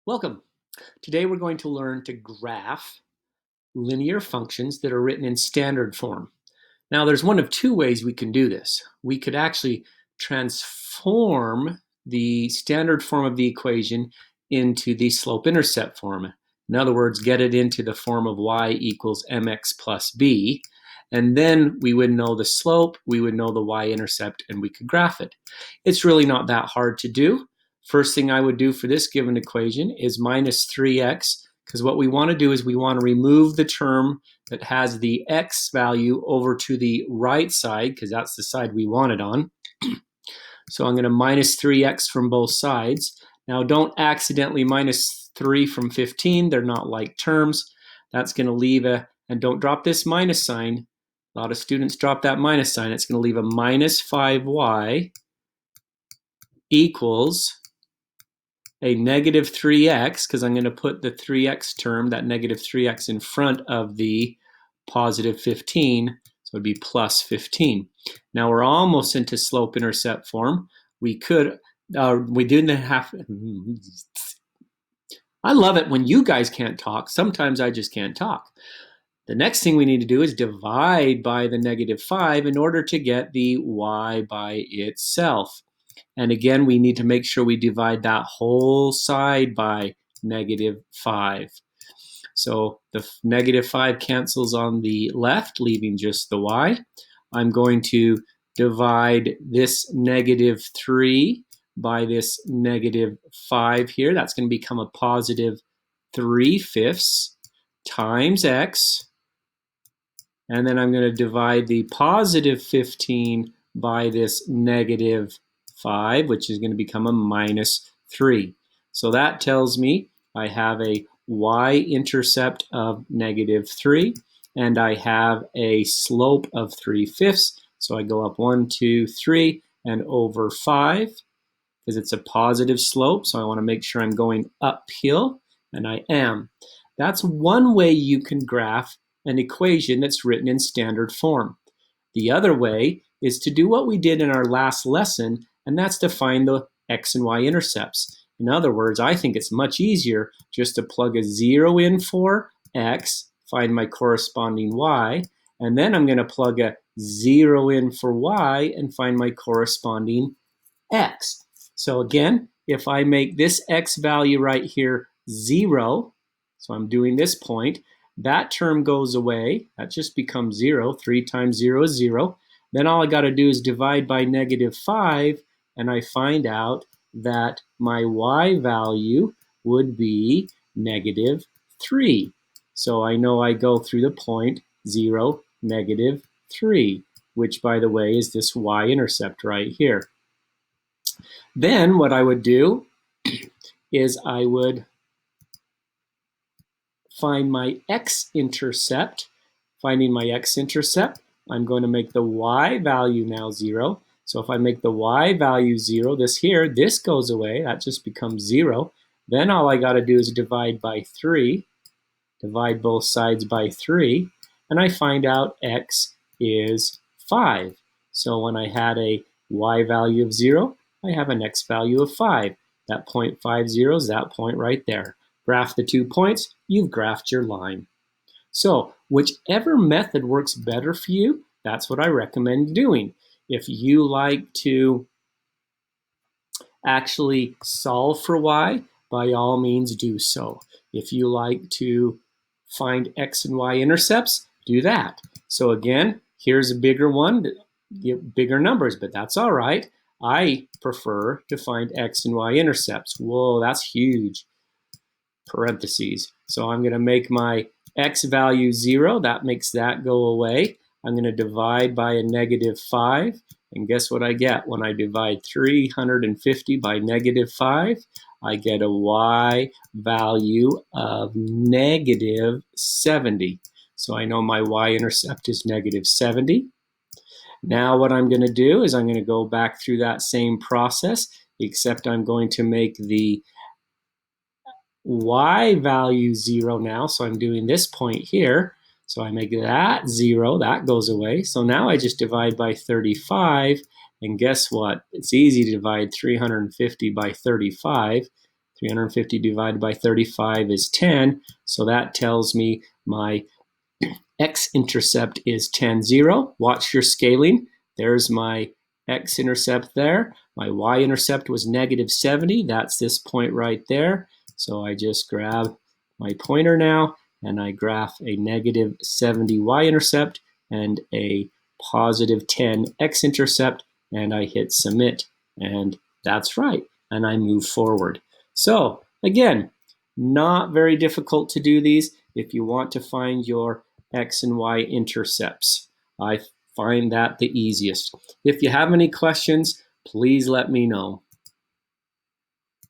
Welcome. Today we're going to learn to graph linear functions that are written in standard form. Now there's one of two ways we can do this. We could actually transform the standard form of the equation into the slope-intercept form. In other words, get it into the form of y equals mx plus b, and then we would know the slope, we would know the y-intercept, and we could graph it. It's really not that hard to do. First thing I would do for this given equation is minus 3x, because what we want to do is we want to remove the term that has the x value over to the right side, because that's the side we want it on. So I'm going to minus 3x from both sides. Now don't accidentally minus 3 from 15. They're not like terms. That's going to leave and don't drop this minus sign. A lot of students drop that minus sign. It's going to leave a minus 5y equals a negative 3x, because I'm going to put the 3x term, that negative 3x, in front of the positive 15, so it'd be plus 15. Now we're almost into slope-intercept form. We didn't have, I love it when you guys can't talk. Sometimes I just can't talk. The next thing we need to do is divide by the negative 5 in order to get the y by itself. And again, we need to make sure we divide that whole side by negative 5. So the negative 5 cancels on the left, leaving just the y. I'm going to divide this negative 3 by this negative 5 here. That's going to become a positive 3/5 times x. And then I'm going to divide the positive 15 by this negative 5, which is going to become a minus 3. So that tells me I have a y-intercept of negative 3, and I have a slope of 3/5. So I go up 1, 2, 3, and over 5, because it's a positive slope. So I want to make sure I'm going uphill, and I am. That's one way you can graph an equation that's written in standard form. The other way is to do what we did in our last lesson, and that's to find the x and y intercepts. In other words, I think it's much easier just to plug a 0 in for x, find my corresponding y, and then I'm going to plug a 0 in for y and find my corresponding x. So again, if I make this x value right here 0, so I'm doing this point, that term goes away. That just becomes 0. 3 times 0 is 0. Then all I got to do is divide by negative 5, and I find out that my y value would be negative 3. So I know I go through the point 0, negative 3, which, by the way, is this y-intercept right here. Then what I would do is I would find my x-intercept. Finding my x-intercept, I'm going to make the y value now 0. So if I make the y value 0, this goes away. That just becomes 0. Then all I got to do is divide by 3. Divide both sides by 3. And I find out x is 5. So when I had a y value of 0, I have an x value of 5. That 0.50 is that point right there. Graph the 2 points, you've graphed your line. So whichever method works better for you, that's what I recommend doing. If you like to actually solve for y, by all means do so. If you like to find x and y intercepts, do that. So again, here's a bigger one, bigger numbers, but that's all right. I prefer to find x and y intercepts. Whoa, that's huge. Parentheses. So I'm going to make my x value 0. That makes that go away. I'm going to divide by a negative 5. And guess what I get? When I divide 350 by negative 5, I get a y value of negative 70. So I know my y-intercept is negative 70. Now what I'm going to do is I'm going to go back through that same process, except I'm going to make the y value 0 now. So I'm doing this point here. So I make that 0, that goes away. So now I just divide by 35, and guess what? It's easy to divide 350 by 35. 350 divided by 35 is 10. So that tells me my x-intercept is 10, 0. Watch your scaling. There's my x-intercept there. My y-intercept was negative 70. That's this point right there. So I just grab my pointer now, and I graph a negative 70 y-intercept and a positive 10 x-intercept, and I hit submit, and that's right, and I move forward. So again, not very difficult to do these if you want to find your x and y intercepts. I find that the easiest. If you have any questions, please let me know.